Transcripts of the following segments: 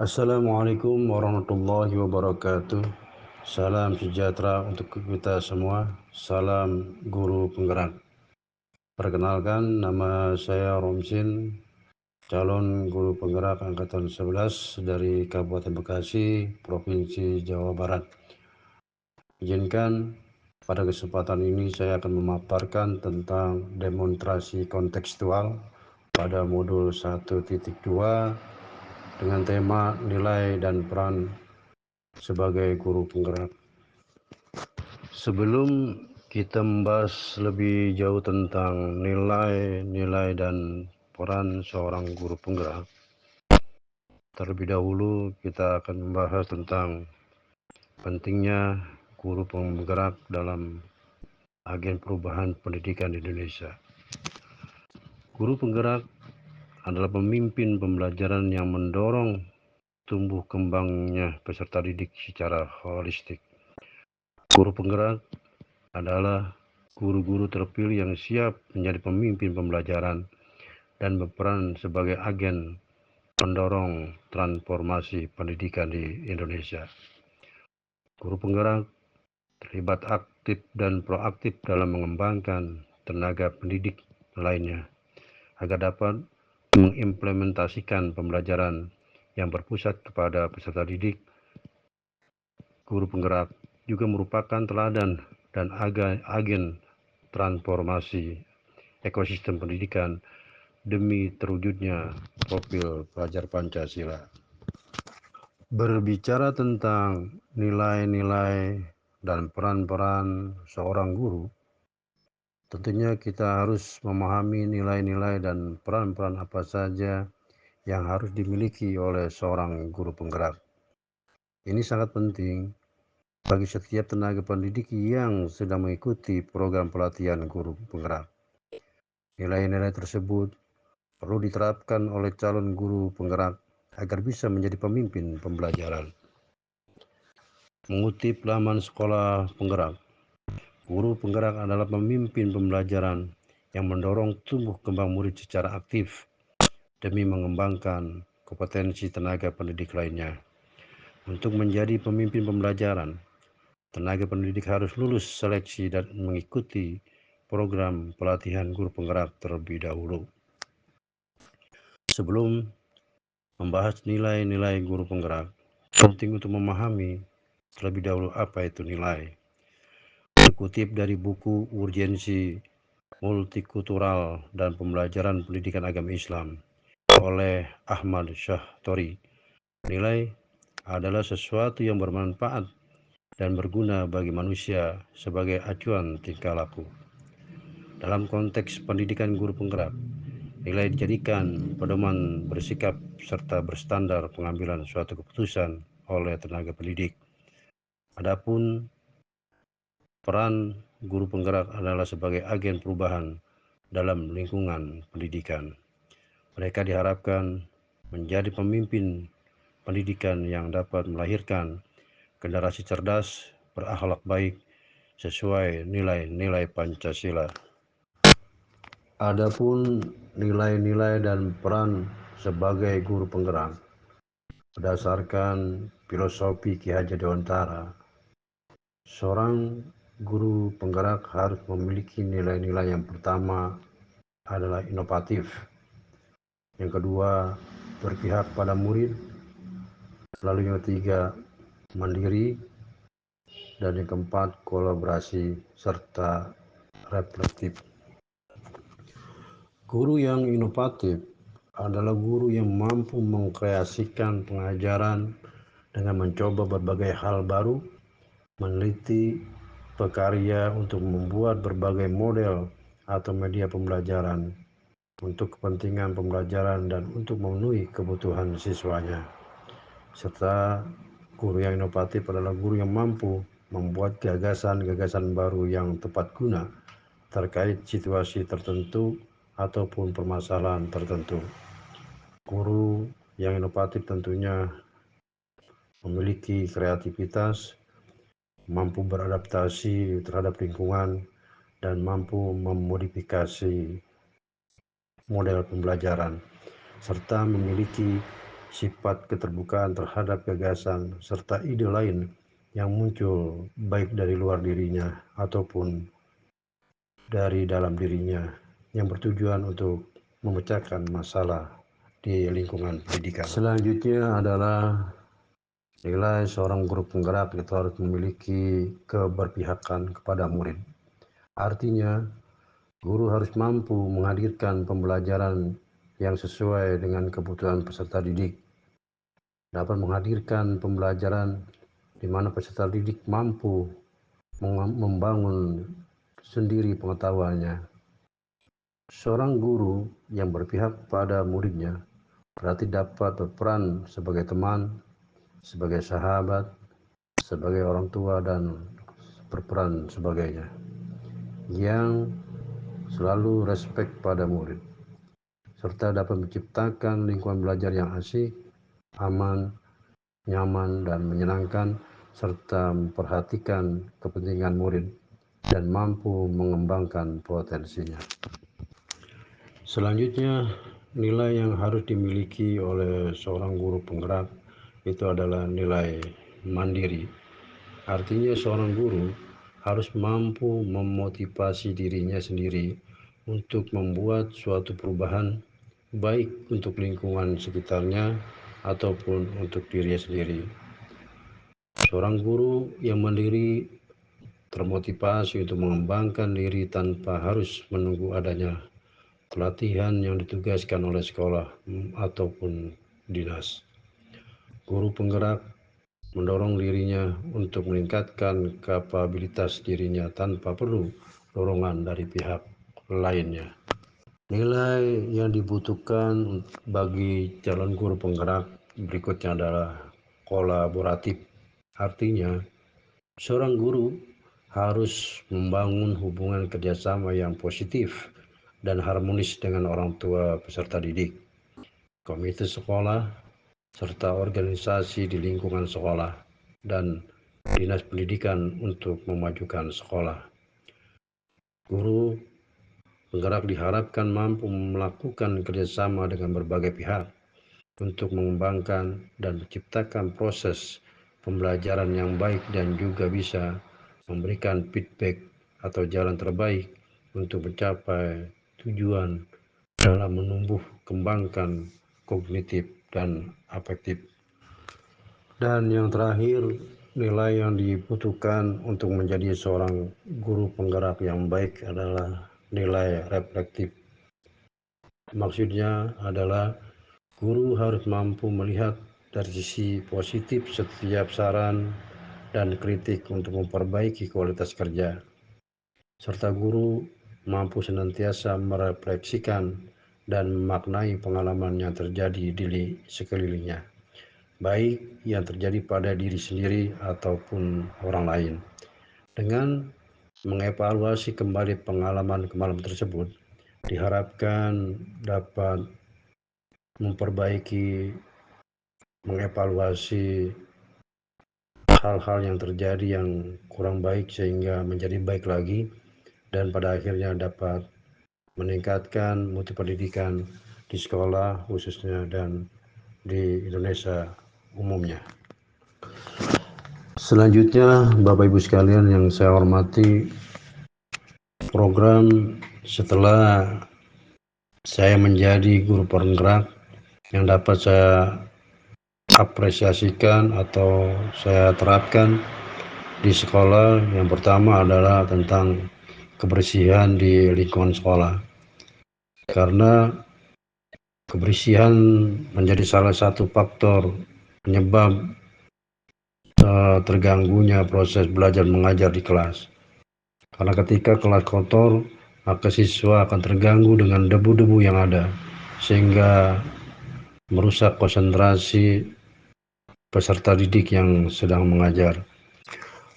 Assalamualaikum warahmatullahi wabarakatuh. Salam sejahtera untuk kita semua. Salam guru penggerak. Perkenalkan, nama saya Romsin, calon guru penggerak angkatan 11 dari Kabupaten Bekasi, Provinsi Jawa Barat. Izinkan pada kesempatan ini saya akan memaparkan tentang demonstrasi kontekstual pada modul 1.2 dengan tema nilai dan peran sebagai guru penggerak. Sebelum kita membahas lebih jauh tentang nilai dan peran seorang guru penggerak, terlebih dahulu kita akan membahas tentang pentingnya guru penggerak dalam agen perubahan pendidikan di Indonesia. Guru penggerak adalah pemimpin pembelajaran yang mendorong tumbuh kembangnya peserta didik secara holistik. Guru penggerak adalah guru-guru terpilih yang siap menjadi pemimpin pembelajaran dan berperan sebagai agen pendorong transformasi pendidikan di Indonesia. Guru penggerak terlibat aktif dan proaktif dalam mengembangkan tenaga pendidik lainnya agar dapat mengimplementasikan pembelajaran yang berpusat kepada peserta didik. Guru penggerak juga merupakan teladan dan agen transformasi ekosistem pendidikan demi terwujudnya profil pelajar Pancasila. Berbicara tentang nilai-nilai dan peran-peran seorang guru, tentunya kita harus memahami nilai-nilai dan peran-peran apa saja yang harus dimiliki oleh seorang guru penggerak. Ini sangat penting bagi setiap tenaga pendidik yang sedang mengikuti program pelatihan guru penggerak. Nilai-nilai tersebut perlu diterapkan oleh calon guru penggerak agar bisa menjadi pemimpin pembelajaran. Mengutip laman sekolah penggerak, guru penggerak adalah pemimpin pembelajaran yang mendorong tumbuh kembang murid secara aktif demi mengembangkan kompetensi tenaga pendidik lainnya. Untuk menjadi pemimpin pembelajaran, tenaga pendidik harus lulus seleksi dan mengikuti program pelatihan guru penggerak terlebih dahulu. Sebelum membahas nilai-nilai guru penggerak, penting untuk memahami terlebih dahulu apa itu nilai. Dikutip dari buku Urgensi Multikultural dan Pembelajaran Pendidikan Agama Islam oleh Ahmad Syahtori, nilai adalah sesuatu yang bermanfaat dan berguna bagi manusia sebagai acuan tingkah laku. Dalam konteks pendidikan guru penggerak, nilai dijadikan pedoman bersikap serta berstandar pengambilan suatu keputusan oleh tenaga pendidik. Adapun peran guru penggerak adalah sebagai agen perubahan dalam lingkungan pendidikan. Mereka diharapkan menjadi pemimpin pendidikan yang dapat melahirkan generasi cerdas, berakhlak baik, sesuai nilai-nilai Pancasila. Adapun nilai-nilai dan peran sebagai guru penggerak berdasarkan filosofi Ki Hajar Dewantara, seorang guru penggerak harus memiliki nilai-nilai. Yang pertama adalah inovatif, yang kedua berpihak pada murid, lalu yang ketiga mandiri, dan yang keempat kolaborasi serta reflektif. Guru yang inovatif adalah guru yang mampu mengkreasikan pengajaran dengan mencoba berbagai hal baru, meneliti, berkarya untuk membuat berbagai model atau media pembelajaran untuk kepentingan pembelajaran dan untuk memenuhi kebutuhan siswanya. Serta guru yang inovatif adalah guru yang mampu membuat gagasan-gagasan baru yang tepat guna terkait situasi tertentu ataupun permasalahan tertentu. Guru yang inovatif tentunya memiliki kreativitas, mampu beradaptasi terhadap lingkungan, dan mampu memodifikasi model pembelajaran, serta memiliki sifat keterbukaan terhadap gagasan serta ide lain yang muncul baik dari luar dirinya ataupun dari dalam dirinya yang bertujuan untuk memecahkan masalah di lingkungan pendidikan. Selanjutnya adalah nilai seorang guru penggerak itu harus memiliki keberpihakan kepada murid. Artinya, guru harus mampu menghadirkan pembelajaran yang sesuai dengan kebutuhan peserta didik, dapat menghadirkan pembelajaran di mana peserta didik mampu membangun sendiri pengetahuannya. Seorang guru yang berpihak pada muridnya berarti dapat berperan sebagai teman, sebagai sahabat, sebagai orang tua, dan berperan sebagainya, yang selalu respek pada murid, serta dapat menciptakan lingkungan belajar yang asik, aman, nyaman, dan menyenangkan, serta memperhatikan kepentingan murid dan mampu mengembangkan potensinya. Selanjutnya, nilai yang harus dimiliki oleh seorang guru penggerak itu adalah nilai mandiri. Artinya seorang guru harus mampu memotivasi dirinya sendiri untuk membuat suatu perubahan baik untuk lingkungan sekitarnya ataupun untuk dirinya sendiri. Seorang guru yang mandiri termotivasi untuk mengembangkan diri tanpa harus menunggu adanya pelatihan yang ditugaskan oleh sekolah ataupun dinas. Guru penggerak mendorong dirinya untuk meningkatkan kapabilitas dirinya tanpa perlu dorongan dari pihak lainnya. Nilai yang dibutuhkan bagi calon guru penggerak berikutnya adalah kolaboratif. Artinya, seorang guru harus membangun hubungan kerjasama yang positif dan harmonis dengan orang tua peserta didik, komite sekolah, serta organisasi di lingkungan sekolah dan dinas pendidikan untuk memajukan sekolah. Guru penggerak diharapkan mampu melakukan kerjasama dengan berbagai pihak untuk mengembangkan dan menciptakan proses pembelajaran yang baik dan juga bisa memberikan feedback atau jalan terbaik untuk mencapai tujuan dalam menumbuh kembangkan kognitif dan afektif. Dan yang terakhir, nilai yang dibutuhkan untuk menjadi seorang guru penggerak yang baik adalah nilai reflektif. Maksudnya adalah guru harus mampu melihat dari sisi positif setiap saran dan kritik untuk memperbaiki kualitas kerja, serta guru mampu senantiasa merefleksikan dan memaknai pengalaman yang terjadi di sekelilingnya, baik yang terjadi pada diri sendiri ataupun orang lain. Dengan mengevaluasi kembali pengalaman-pengalaman tersebut, diharapkan dapat mengevaluasi hal-hal yang terjadi yang kurang baik sehingga menjadi baik lagi, dan pada akhirnya dapat meningkatkan mutu pendidikan di sekolah khususnya dan di Indonesia umumnya. Selanjutnya, Bapak Ibu sekalian yang saya hormati, program setelah saya menjadi guru penggerak yang dapat saya apresiasikan atau saya terapkan di sekolah, yang pertama adalah tentang kebersihan di lingkungan sekolah, karena kebersihan menjadi salah satu faktor penyebab terganggunya proses belajar mengajar di kelas. Karena ketika kelas kotor, maka siswa akan terganggu dengan debu-debu yang ada, sehingga merusak konsentrasi peserta didik yang sedang mengajar.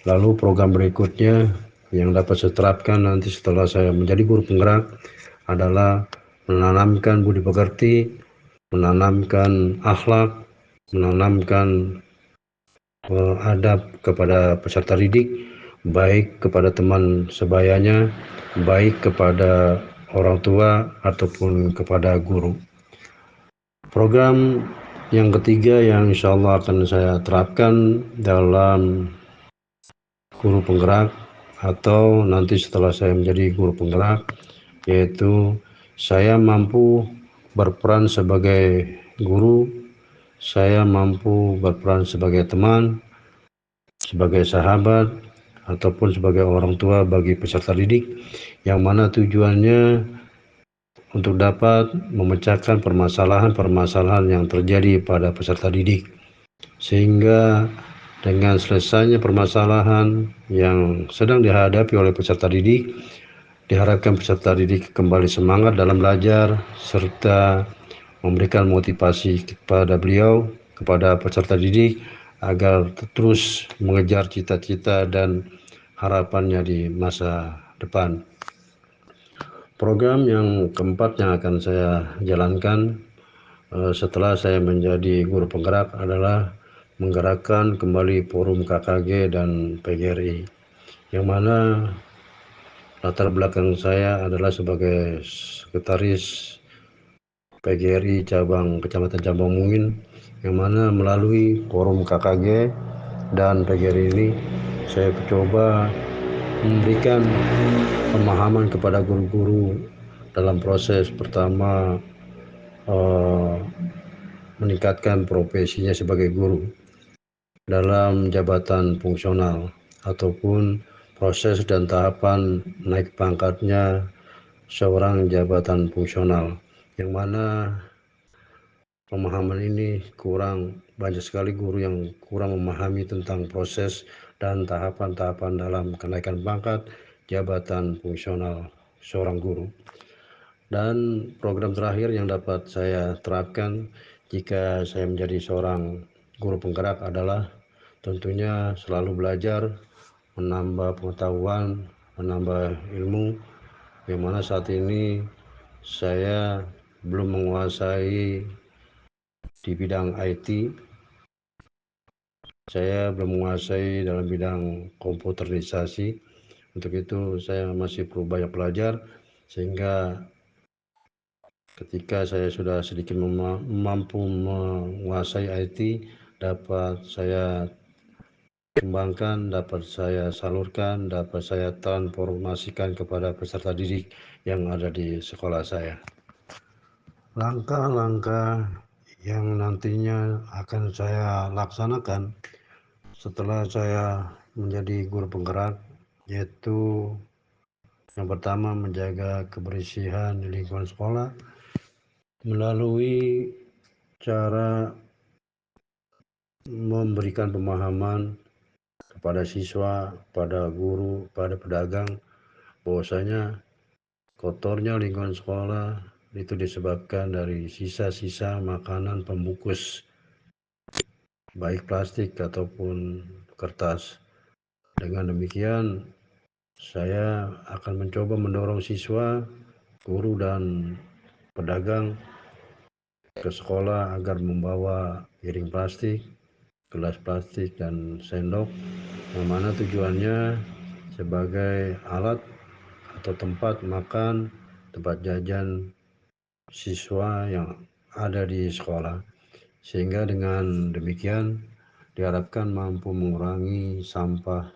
Lalu program berikutnya yang dapat saya terapkan nanti setelah saya menjadi guru penggerak adalah menanamkan budi pekerti, menanamkan akhlak, menanamkan adab kepada peserta didik, baik kepada teman sebayanya, baik kepada orang tua ataupun kepada guru. Program Yang ketiga yang insya Allah akan saya terapkan dalam guru penggerak atau nanti setelah saya menjadi guru penggerak, yaitu saya mampu berperan sebagai guru, saya mampu berperan sebagai teman, sebagai sahabat, ataupun sebagai orang tua bagi peserta didik, yang mana tujuannya untuk dapat memecahkan permasalahan-permasalahan yang terjadi pada peserta didik, sehingga dengan selesainya permasalahan yang sedang dihadapi oleh peserta didik, diharapkan peserta didik kembali semangat dalam belajar serta memberikan motivasi kepada beliau, kepada peserta didik agar terus mengejar cita-cita dan harapannya di masa depan. Program yang keempat yang akan saya jalankan setelah saya menjadi guru penggerak adalah menggerakkan kembali forum KKG dan PGRI, yang mana latar belakang saya adalah sebagai sekretaris PGRI cabang Kecamatan Cabang Mungin, yang mana melalui forum KKG dan PGRI ini saya coba memberikan pemahaman kepada guru-guru dalam proses pertama meningkatkan profesinya sebagai guru dalam jabatan fungsional ataupun proses dan tahapan naik pangkatnya seorang jabatan fungsional, yang mana pemahaman ini banyak sekali guru yang kurang memahami tentang proses dan tahapan-tahapan dalam kenaikan pangkat jabatan fungsional seorang guru. Dan program terakhir yang dapat saya terapkan jika saya menjadi seorang guru penggerak adalah tentunya selalu belajar, menambah pengetahuan, menambah ilmu, yang mana saat ini saya belum menguasai di bidang IT, saya belum menguasai dalam bidang komputerisasi. Untuk itu saya masih perlu banyak belajar, sehingga ketika saya sudah sedikit mampu menguasai IT, dapat saya kembangkan, dapat saya salurkan, dapat saya transformasikan kepada peserta didik yang ada di sekolah saya. Langkah-langkah yang nantinya akan saya laksanakan setelah saya menjadi guru penggerak, yaitu yang pertama menjaga kebersihan di lingkungan sekolah melalui cara memberikan pemahaman kepada siswa, pada guru, pada pedagang, bahwasanya kotornya lingkungan sekolah itu disebabkan dari sisa-sisa makanan pembungkus, baik plastik ataupun kertas. Dengan demikian, saya akan mencoba mendorong siswa, guru, dan pedagang ke sekolah agar membawa piring plastik, gelas plastik, dan sendok, yang mana tujuannya sebagai alat atau tempat makan, tempat jajan siswa yang ada di sekolah, sehingga dengan demikian diharapkan mampu mengurangi sampah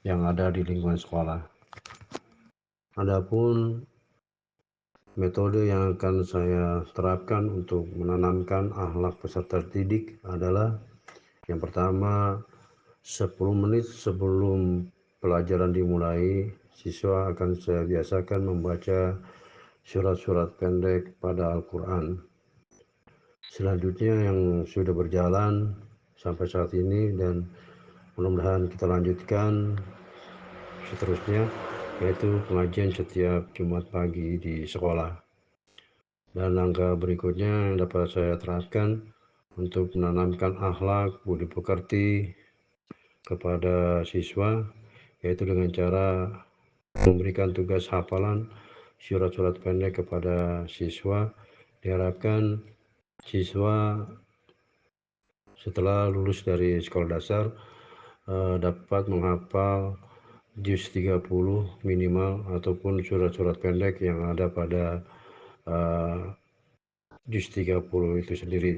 yang ada di lingkungan sekolah. Adapun metode yang akan saya terapkan untuk menanamkan akhlak peserta didik adalah yang pertama, 10 menit sebelum pelajaran dimulai, siswa akan saya biasakan membaca surat-surat pendek pada Al-Quran. Selanjutnya yang sudah berjalan sampai saat ini dan mudah-mudahan kita lanjutkan seterusnya, yaitu pengajian setiap Jumat pagi di sekolah. Dan langkah berikutnya yang dapat saya terapkan untuk menanamkan akhlak budi pekerti kepada siswa, yaitu dengan cara memberikan tugas hafalan surat-surat pendek kepada siswa. Diharapkan siswa setelah lulus dari sekolah dasar dapat menghafal juz 30 minimal ataupun surat-surat pendek yang ada pada juz 30 itu sendiri.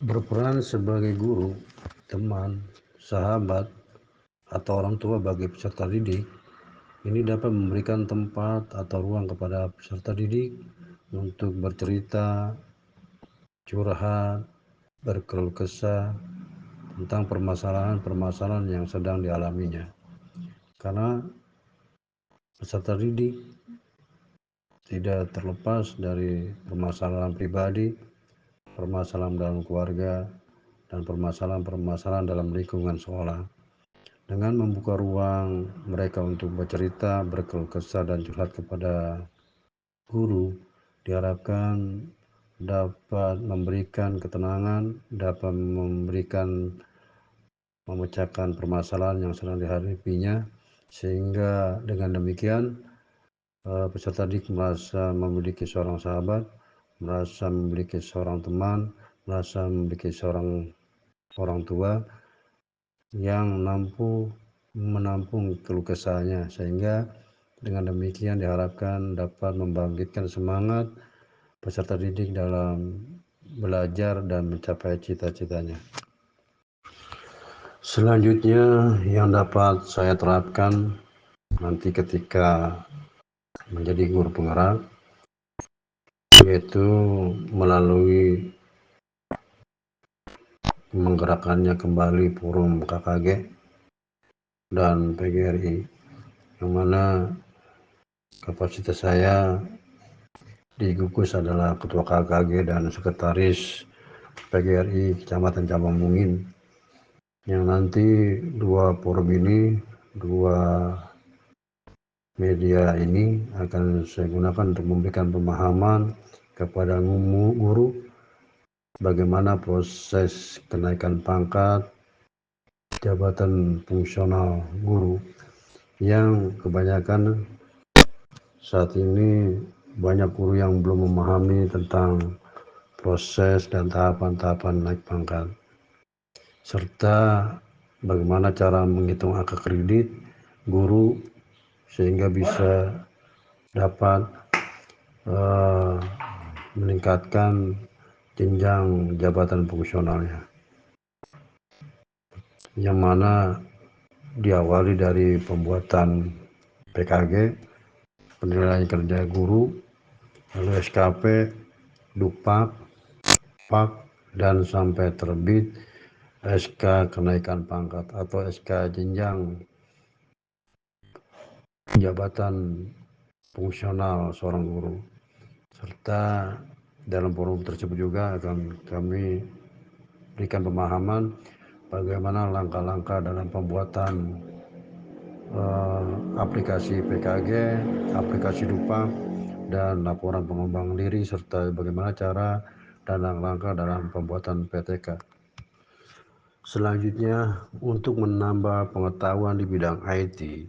Berperan sebagai guru, teman, sahabat, atau orang tua bagi peserta didik, ini dapat memberikan tempat atau ruang kepada peserta didik untuk bercerita, curhat, berkeluh kesah tentang permasalahan-permasalahan yang sedang dialaminya. Karena peserta didik tidak terlepas dari permasalahan pribadi, permasalahan dalam keluarga, dan permasalahan-permasalahan dalam lingkungan sekolah. Dengan membuka ruang mereka untuk bercerita, berkeluh kesah, dan curhat kepada guru, diharapkan dapat memberikan ketenangan, dapat memecahkan permasalahan yang sedang dihadapinya, sehingga dengan demikian peserta didik merasa memiliki seorang sahabat, merasa memiliki seorang teman, merasa memiliki seorang orang tua yang mampu menampung keluh kesahnya, sehingga dengan demikian diharapkan dapat membangkitkan semangat peserta didik dalam belajar dan mencapai cita-citanya. Selanjutnya yang dapat saya terapkan nanti ketika menjadi guru penggerak, yaitu melalui menggerakkannya kembali forum KKG dan PGRI, yang mana kapasitas saya di gugus adalah Ketua KKG dan Sekretaris PGRI Kecamatan Cabang Mungin, yang nanti dua forum ini, dua media ini akan saya gunakan untuk memberikan pemahaman kepada guru bagaimana proses kenaikan pangkat jabatan fungsional guru yang kebanyakan saat ini banyak guru yang belum memahami tentang proses dan tahapan-tahapan naik pangkat, serta bagaimana cara menghitung angka kredit guru sehingga bisa dapat meningkatkan jenjang jabatan fungsionalnya, yang mana diawali dari pembuatan PKG, penilaian kerja guru, lalu SKP, Dukpak, PAK, dan sampai terbit SK kenaikan pangkat atau SK jenjang jabatan fungsional seorang guru. Serta dalam forum tersebut juga akan kami berikan pemahaman bagaimana langkah-langkah dalam pembuatan aplikasi PKG, aplikasi Dukpak, dan laporan pengembangan diri, serta bagaimana cara dan langkah dalam pembuatan PTK. Selanjutnya, untuk menambah pengetahuan di bidang IT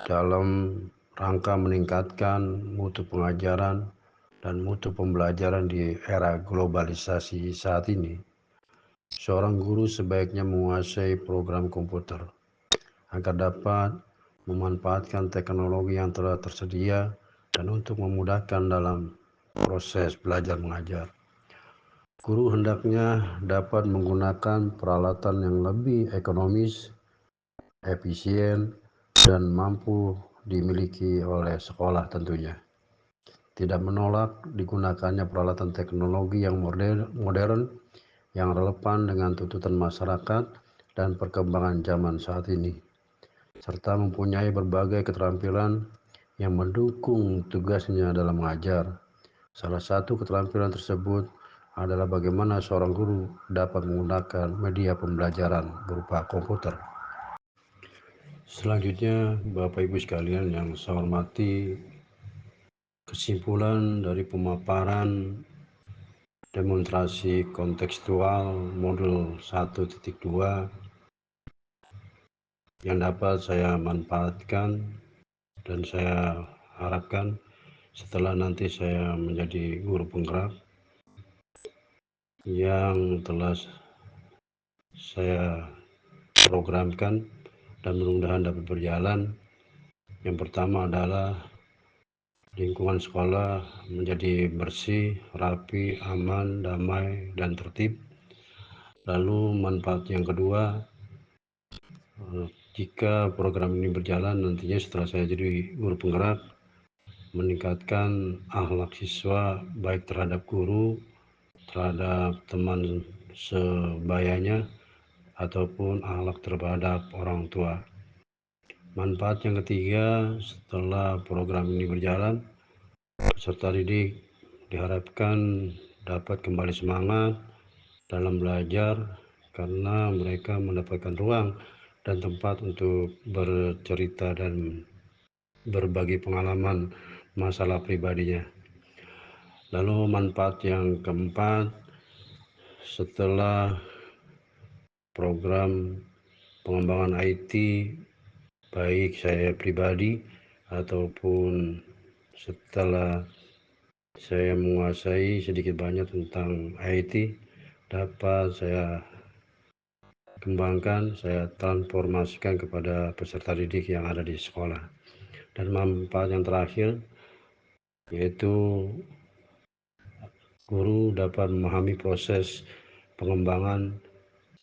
dalam rangka meningkatkan mutu pengajaran dan mutu pembelajaran di era globalisasi saat ini, seorang guru sebaiknya menguasai program komputer agar dapat memanfaatkan teknologi yang telah tersedia dan untuk memudahkan dalam proses belajar mengajar. Guru hendaknya dapat menggunakan peralatan yang lebih ekonomis, efisien, dan mampu dimiliki oleh sekolah tentunya. Tidak menolak digunakannya peralatan teknologi yang modern yang relevan dengan tuntutan masyarakat dan perkembangan zaman saat ini, serta mempunyai berbagai keterampilan yang mendukung tugasnya dalam mengajar. Salah satu keterampilan tersebut adalah bagaimana seorang guru dapat menggunakan media pembelajaran berupa komputer. Selanjutnya, Bapak Ibu sekalian yang saya hormati, kesimpulan dari pemaparan demonstrasi kontekstual modul 1.2 yang dapat saya manfaatkan dan saya harapkan setelah nanti saya menjadi guru penggerak yang telah saya programkan dan mudah-mudahan dapat berjalan. Yang pertama adalah lingkungan sekolah menjadi bersih, rapi, aman, damai, dan tertib. Lalu manfaat yang kedua, jika program ini berjalan nantinya setelah saya jadi guru penggerak, meningkatkan akhlak siswa baik terhadap guru, terhadap teman sebayanya, ataupun akhlak terhadap orang tua. Manfaat yang ketiga, setelah program ini berjalan, peserta didik diharapkan dapat kembali semangat dalam belajar karena mereka mendapatkan ruang dan tempat untuk bercerita dan berbagi pengalaman masalah pribadinya. Lalu manfaat yang keempat, setelah program pengembangan IT baik saya pribadi ataupun setelah saya menguasai sedikit banyak tentang IT, dapat saya kembangkan, saya transformasikan kepada peserta didik yang ada di sekolah. Dan manfaat yang terakhir yaitu guru dapat memahami proses pengembangan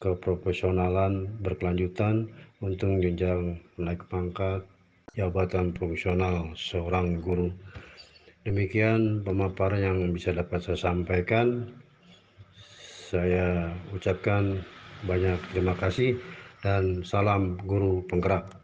keprofesionalan berkelanjutan untuk jenjang naik pangkat jabatan profesional seorang guru. Demikian pemaparan yang bisa dapat saya sampaikan. Saya ucapkan banyak terima kasih dan salam guru penggerak.